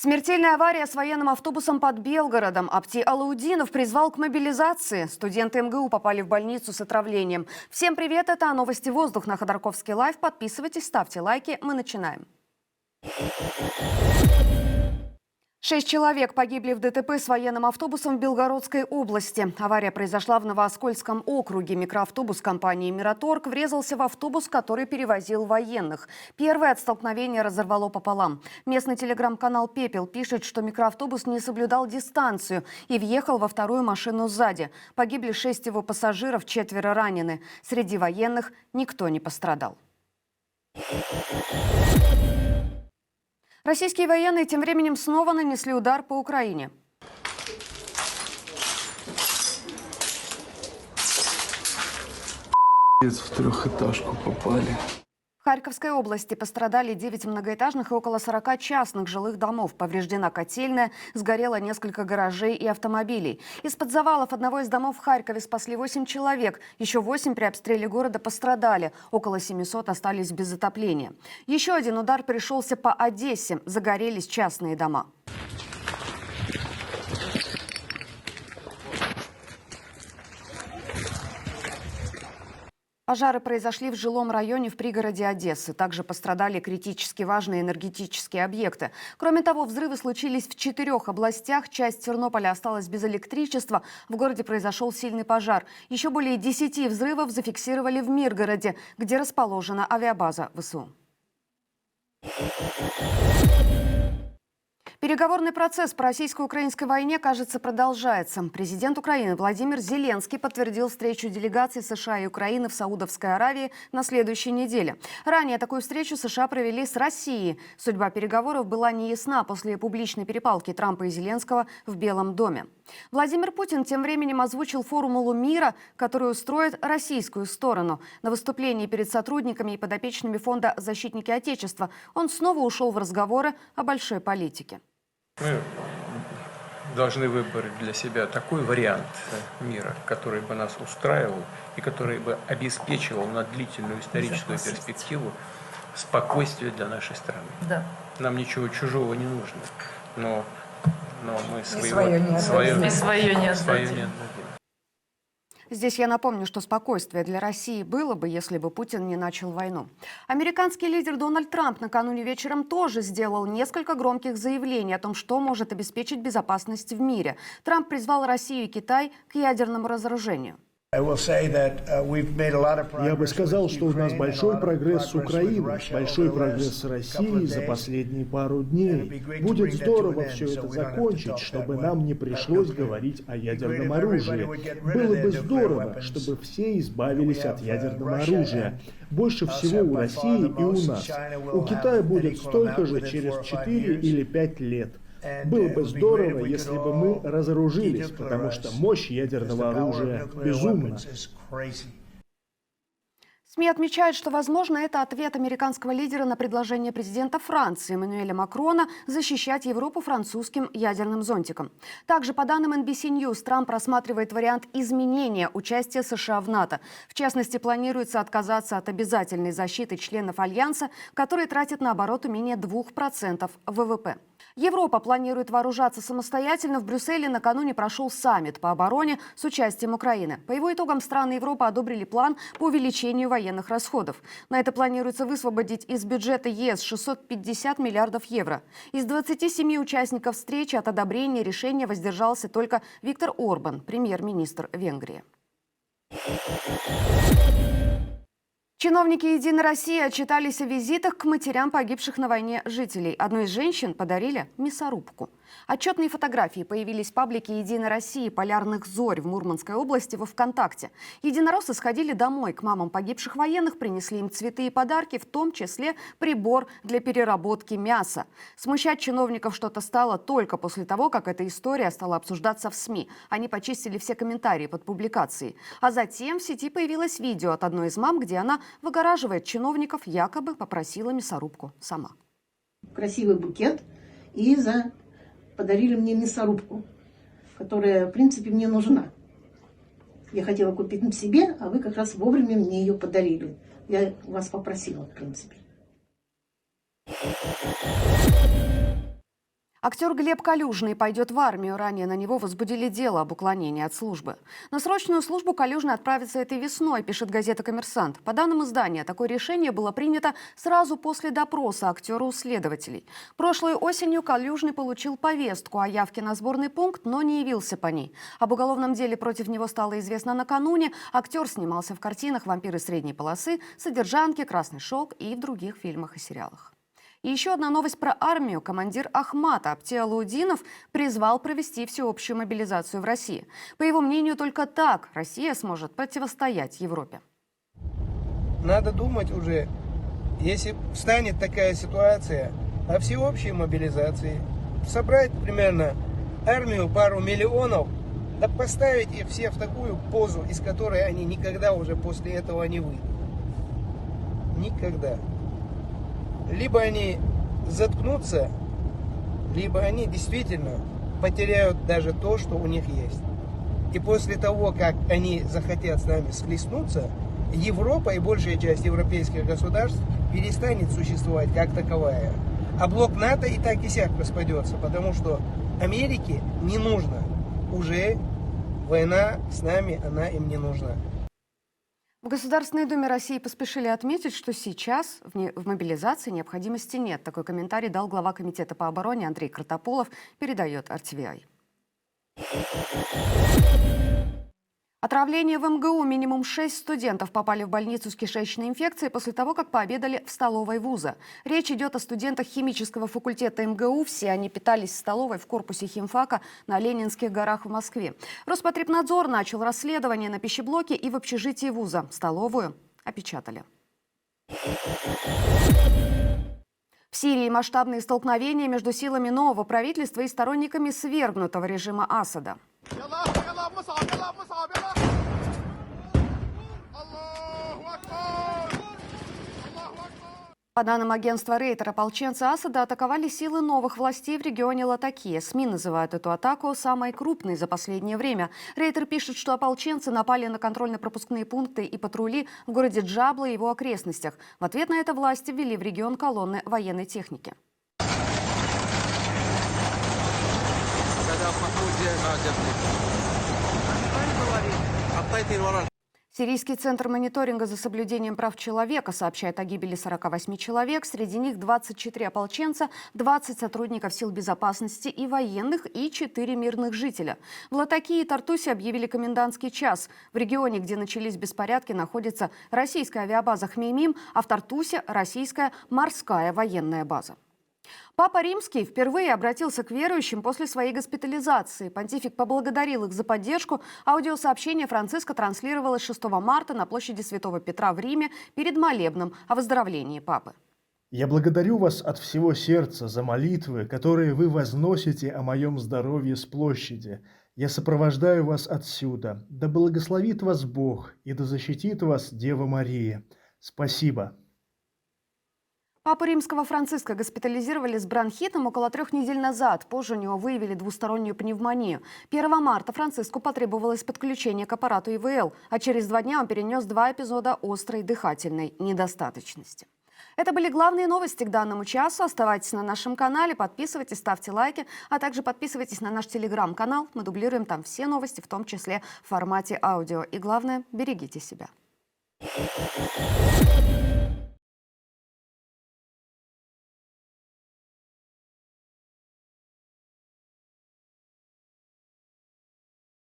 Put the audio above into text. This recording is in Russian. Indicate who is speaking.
Speaker 1: Смертельная авария с военным автобусом под Белгородом. Апти Алаудинов призвал к мобилизации. Студенты МГУ попали в больницу с отравлением. Всем привет, это «Новости воздух» на Ходорковский лайв. Подписывайтесь, ставьте лайки. Мы начинаем. 6 человек погибли в ДТП с военным автобусом в Белгородской области. Авария произошла в Новооскольском округе. Микроавтобус компании «Мираторг» врезался в автобус, который перевозил военных. Первое от столкновения разорвало пополам. Местный телеграм-канал «Пепел» пишет, что микроавтобус не соблюдал дистанцию и въехал во вторую машину сзади. Погибли 6 его пассажиров, 4 ранены. Среди военных никто не пострадал. Российские военные тем временем снова нанесли удар по Украине.
Speaker 2: В трехэтажку попали.
Speaker 1: В Харьковской области пострадали 9 многоэтажных и около 40 частных жилых домов. Повреждена котельная, сгорело несколько гаражей и автомобилей. Из-под завалов одного из домов в Харькове спасли 8 человек. Еще 8 при обстреле города пострадали. Около 700 остались без отопления. Еще один удар пришелся по Одессе. Загорелись частные дома. Пожары произошли в жилом районе в пригороде Одессы. Также пострадали критически важные энергетические объекты. Кроме того, взрывы случились в 4 областях. Часть Тернополя осталась без электричества. В городе произошел сильный пожар. Еще более 10 взрывов зафиксировали в Миргороде, где расположена авиабаза ВСУ. Переговорный процесс по российско-украинской войне, кажется, продолжается. Президент Украины Владимир Зеленский подтвердил встречу делегаций США и Украины в Саудовской Аравии на следующей неделе. Ранее такую встречу США провели с Россией. Судьба переговоров была неясна после публичной перепалки Трампа и Зеленского в Белом доме. Владимир Путин тем временем озвучил формулу мира, которую устроит российскую сторону. На выступлении перед сотрудниками и подопечными фонда «Защитники Отечества» он снова ушел в разговоры о большой политике.
Speaker 3: Мы должны выбрать для себя такой вариант мира, который бы нас устраивал и который бы обеспечивал на длительную историческую перспективу спокойствие для нашей страны. Да. Нам ничего чужого не нужно, но мы свое не отдадим.
Speaker 1: Здесь я напомню, что спокойствие для России было бы, если бы Путин не начал войну. Американский лидер Дональд Трамп накануне вечером тоже сделал несколько громких заявлений о том, что может обеспечить безопасность в мире. Трамп призвал Россию и Китай к ядерному разоружению.
Speaker 4: Я бы сказал, что у нас большой прогресс с Украиной, большой прогресс с Россией за последние пару дней. Будет здорово все это закончить, чтобы нам не пришлось говорить о ядерном оружии. Было бы здорово, чтобы все избавились от ядерного оружия. Больше всего у России и у нас. У Китая будет столько же через 4 или 5 лет. Было бы здорово, если бы мы разоружились, потому что мощь ядерного оружия безумна.
Speaker 1: СМИ отмечают, что, возможно, это ответ американского лидера на предложение президента Франции Эммануэля Макрона защищать Европу французским ядерным зонтиком. Также, по данным NBC News, Трамп рассматривает вариант изменения участия США в НАТО. В частности, планируется отказаться от обязательной защиты членов Альянса, которые тратят на обороты менее 2% ВВП. Европа планирует вооружаться самостоятельно. В Брюсселе накануне прошел саммит по обороне с участием Украины. По его итогам страны Европы одобрили план по увеличению военных расходов. На это планируется высвободить из бюджета ЕС 650 миллиардов евро. Из 27 участников встречи от одобрения решения воздержался только Виктор Орбан, премьер-министр Венгрии. Чиновники «Единой России» отчитались о визитах к матерям погибших на войне жителей. Одной из женщин подарили мясорубку. Отчетные фотографии появились в паблике «Единой России» «Полярных зорь» в Мурманской области во ВКонтакте. Единороссы сходили домой к мамам погибших военных, принесли им цветы и подарки, в том числе прибор для переработки мяса. Смущать чиновников что-то стало только после того, как эта история стала обсуждаться в СМИ. Они почистили все комментарии под публикацией. А затем в сети появилось видео от одной из мам, где она выгораживает чиновников, якобы попросила мясорубку сама.
Speaker 5: Красивый букет и подарили мне мясорубку, которая, в принципе, мне нужна. Я хотела купить на себе, а вы как раз вовремя мне ее подарили. Я вас попросила, в принципе.
Speaker 1: Актер Глеб Калюжный пойдет в армию. Ранее на него возбудили дело об уклонении от службы. На срочную службу Калюжный отправится этой весной, пишет газета «Коммерсант». По данным издания, такое решение было принято сразу после допроса актера у следователей. Прошлой осенью Калюжный получил повестку о явке на сборный пункт, но не явился по ней. Об уголовном деле против него стало известно накануне. Актер снимался в картинах «Вампиры средней полосы», «Содержанки», «Красный шелк» и в других фильмах и сериалах. И еще одна новость про армию. Командир Ахмата Аптиалудинов призвал провести всеобщую мобилизацию в России. По его мнению, только так Россия сможет противостоять Европе.
Speaker 6: Надо думать уже, если встанет такая ситуация, о всеобщей мобилизации, собрать примерно армию, пару миллионов, да поставить их все в такую позу, из которой они никогда уже после этого не выйдут. Никогда. Либо они заткнутся, либо они действительно потеряют даже то, что у них есть. И после того, как они захотят с нами схлестнуться, Европа и большая часть европейских государств перестанет существовать как таковая. А блок НАТО и так и сяк распадется, потому что Америке не нужно. Уже война с нами, она им не нужна.
Speaker 1: В Государственной Думе России поспешили отметить, что сейчас в мобилизации необходимости нет. Такой комментарий дал глава Комитета по обороне Андрей Картополов, передает RTVI. Отравление в МГУ. Минимум 6 студентов попали в больницу с кишечной инфекцией после того, как пообедали в столовой вуза. Речь идет о студентах химического факультета МГУ. Все они питались в столовой в корпусе химфака на Ленинских горах в Москве. Роспотребнадзор начал расследование на пищеблоке и в общежитии вуза. Столовую опечатали. В Сирии масштабные столкновения между силами нового правительства и сторонниками свергнутого режима Асада. По данным агентства Рейтер, ополченцы Асада атаковали силы новых властей в регионе Латакия. СМИ называют эту атаку самой крупной за последнее время. Рейтер пишет, что ополченцы напали на контрольно-пропускные пункты и патрули в городе Джабла и его окрестностях. В ответ на это власти ввели в регион колонны военной техники. Сирийский центр мониторинга за соблюдением прав человека сообщает о гибели 48 человек. Среди них 24 ополченца, 20 сотрудников сил безопасности и военных и 4 мирных жителя. В Латакии и Тартусе объявили комендантский час. В регионе, где начались беспорядки, находится российская авиабаза «Хмеймим», а в Тартусе – российская морская военная база. Папа Римский впервые обратился к верующим после своей госпитализации. Понтифик поблагодарил их за поддержку. Аудиосообщение Франциска транслировалось 6 марта на площади Святого Петра в Риме перед молебном о выздоровлении папы.
Speaker 4: «Я благодарю вас от всего сердца за молитвы, которые вы возносите о моем здоровье с площади. Я сопровождаю вас отсюда. Да благословит вас Бог и да защитит вас Дева Мария. Спасибо».
Speaker 1: Папу Римского Франциска госпитализировали с бронхитом около 3 недель назад. Позже у него выявили двустороннюю пневмонию. 1 марта Франциску потребовалось подключение к аппарату ИВЛ, а через 2 дня он перенес 2 эпизода острой дыхательной недостаточности. Это были главные новости к данному часу. Оставайтесь на нашем канале, подписывайтесь, ставьте лайки, а также подписывайтесь на наш телеграм-канал. Мы дублируем там все новости, в том числе в формате аудио. И главное, берегите себя.